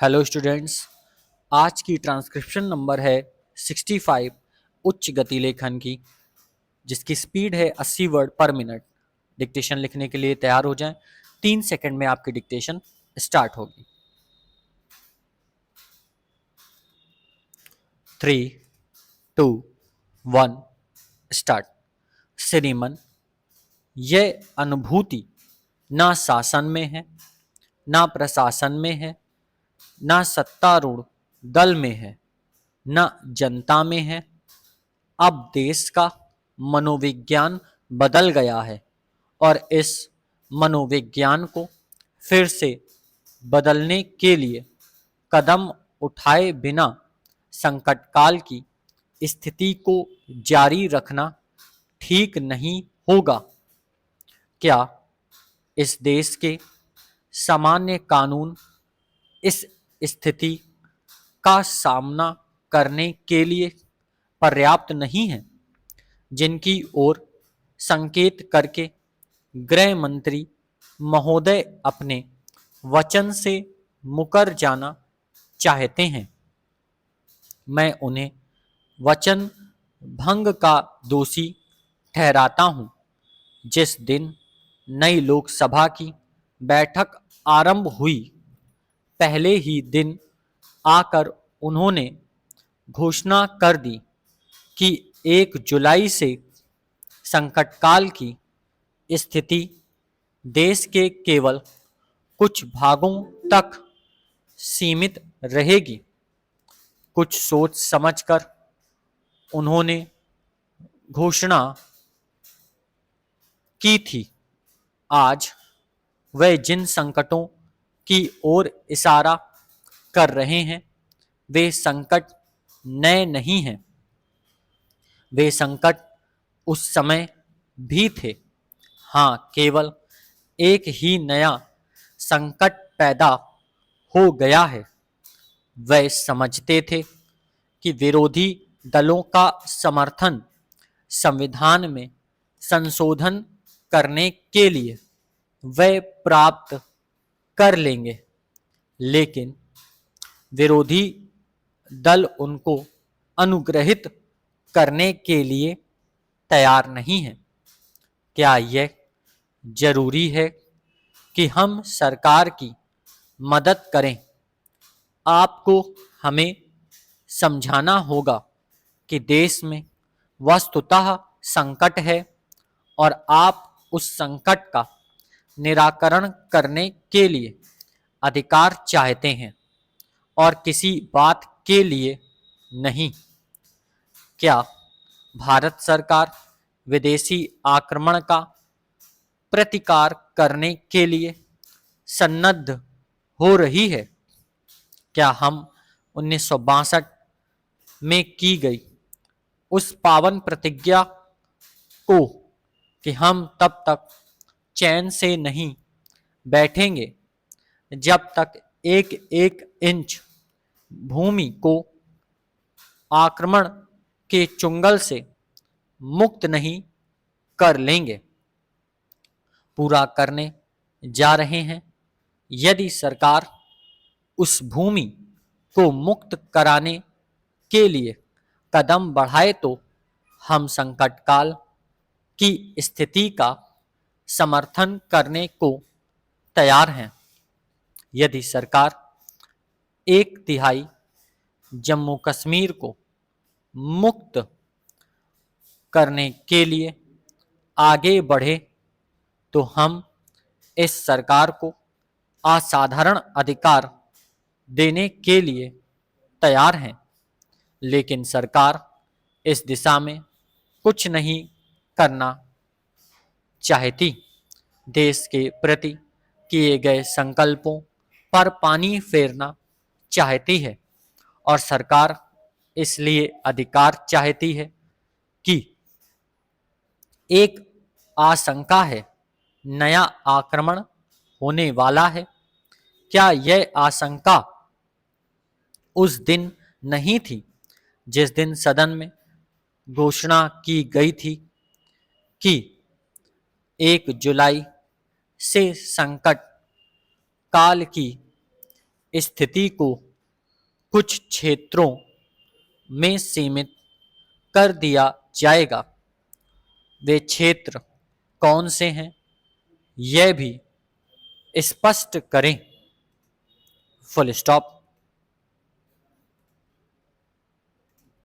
Hello students. आज की transcription number है 65 उच्च गति लेखन की, जिसकी स्पीड है 80 वर्ड पर मिनट। डिक्टेशन लिखने के लिए तैयार हो जाएं। 3 सेकंड में आपकी डिक्टेशन स्टार्ट होगी। 3, 2, 1 स्टार्ट। श्रीमन, यह अनुभूति ना शासन में है, ना प्रशासन में है, ना सत्तारूढ़ दल में है, ना जनता में है। अब देश का मनोविज्ञान बदल गया है और इस मनोविज्ञान को फिर से बदलने के लिए कदम उठाए बिना संकट काल की स्थिति को जारी रखना ठीक नहीं होगा। क्या इस देश के सामान्य कानून इस स्थिति का सामना करने के लिए पर्याप्त नहीं है, जिनकी ओर संकेत करके गृह मंत्री महोदय अपने वचन से मुकर जाना चाहते हैं? मैं उन्हें वचन भंग का दोषी ठहराता हूं। जिस दिन नई लोकसभा की बैठक आरंभ हुई, पहले ही दिन आकर उन्होंने घोषणा कर दी कि 1 जुलाई से संकटकाल की स्थिति देश के केवल कुछ भागों तक सीमित रहेगी। कुछ सोच समझकर उन्होंने घोषणा की थी। आज वे जिन संकटों की ओर इशारा कर रहे हैं, वे संकट नए नहीं हैं। वे संकट उस समय भी थे। हाँ, केवल एक ही नया संकट पैदा हो गया है। वे समझते थे कि विरोधी दलों का समर्थन संविधान में संशोधन करने के लिए वे प्राप्त कर लेंगे, लेकिन विरोधी दल उनको अनुग्रहित करने के लिए तैयार नहीं है। क्या यह जरूरी है कि हम सरकार की मदद करें? आपको हमें समझाना होगा कि देश में वस्तुतः संकट है और आप उस संकट का निराकरण करने के लिए अधिकार चाहते हैं और किसी बात के लिए नहीं। क्या भारत सरकार विदेशी आक्रमण का प्रतिकार करने के लिए सन्नद्ध हो रही है? क्या हम 1962 में की गई उस पावन प्रतिज्ञा को कि हम तब तक चैन से नहीं बैठेंगे जब तक एक एक इंच भूमि को आक्रमण के चुंगल से मुक्त नहीं कर लेंगे, पूरा करने जा रहे हैं? यदि सरकार उस भूमि को मुक्त कराने के लिए कदम बढ़ाए तो हम संकट काल की स्थिति का समर्थन करने को तैयार हैं। यदि सरकार 1/3 जम्मू कश्मीर को मुक्त करने के लिए आगे बढ़े तो हम इस सरकार को असाधारण अधिकार देने के लिए तैयार हैं, लेकिन सरकार इस दिशा में कुछ नहीं करना चाहती। देश के प्रति किए गए संकल्पों पर पानी फेरना चाहती है और सरकार इसलिए अधिकार चाहती है कि एक आशंका है, नया आक्रमण होने वाला है। क्या यह आशंका उस दिन नहीं थी जिस दिन सदन में घोषणा की गई थी कि 1 जुलाई से संकट काल की स्थिति को कुछ क्षेत्रों में सीमित कर दिया जाएगा। वे क्षेत्र कौन से हैं यह भी स्पष्ट करें। Full stop.